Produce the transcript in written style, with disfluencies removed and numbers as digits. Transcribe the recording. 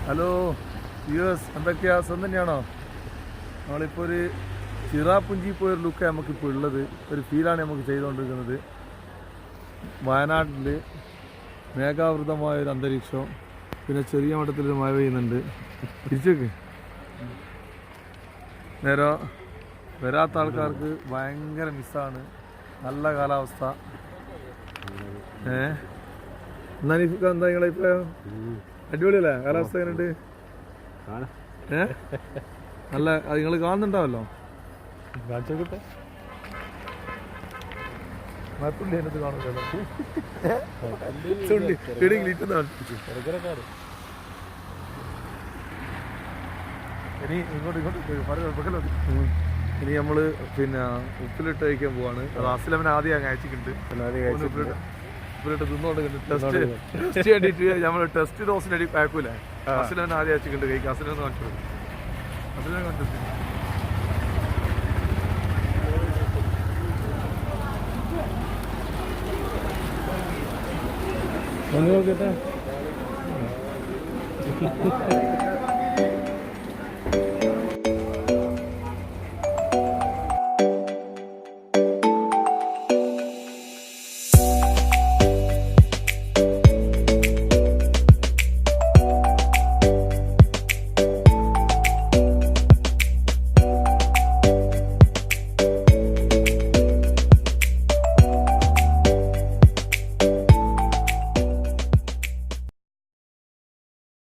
Hello US എന്തൊക്കെയാ സ്വന്തം തന്നെയാണോ? നമ്മളിപ്പോൾ ഒരു ചിറാപ്പുഞ്ചി പോയൊരു ലുക്കാണ് നമുക്കിപ്പോൾ ഉള്ളത്. ഒരു ഫീലാണ് നമുക്ക് ചെയ്തുകൊണ്ടിരിക്കുന്നത്. വയനാട്ടിൽ മേഘാവൃതമായൊരു അന്തരീക്ഷം, പിന്നെ ചെറിയ മട്ടത്തിലൊരു മഴ പെയ്യുന്നുണ്ട്. തിരിച്ചേക്ക് നേരെ വരാത്ത ആൾക്കാർക്ക് ഭയങ്കര മിസ്സാണ്. നല്ല കാലാവസ്ഥ. എന്നാ എന്താ നിങ്ങളെ അഭിപ്രായം? അടിപൊളിയല്ലേ കാലാവസ്ഥ? എങ്ങനെയുണ്ട്? നല്ല നിങ്ങൾ കാണുന്നുണ്ടാവല്ലോ. മരത്തുള്ളി അതിനകത്ത് കാണുമല്ലോ. ഇനി ഇനി നമ്മള് പിന്നെ ഉപ്പിലിട്ട് കഴിക്കാൻ പോവാണ്. അത് അസ്ലമിന് ആദ്യം അങ്ങ് അയച്ചിട്ടുണ്ട്. ഉപ്പിലിട്ട് തിന്നോണ്ട് ടെസ്റ്റ് വേണ്ടിട്ട് നമ്മള് ടെസ്റ്റ് ഡോസിന് അടി അയക്കൂലേ? അസ്ലമിന് ആദ്യം അയച്ചിട്ടുണ്ട് കഴിക്കാം. അസ്ലം കാണിച്ചു അസ്ലം കാണിച്ചു നോക്കട്ടെ.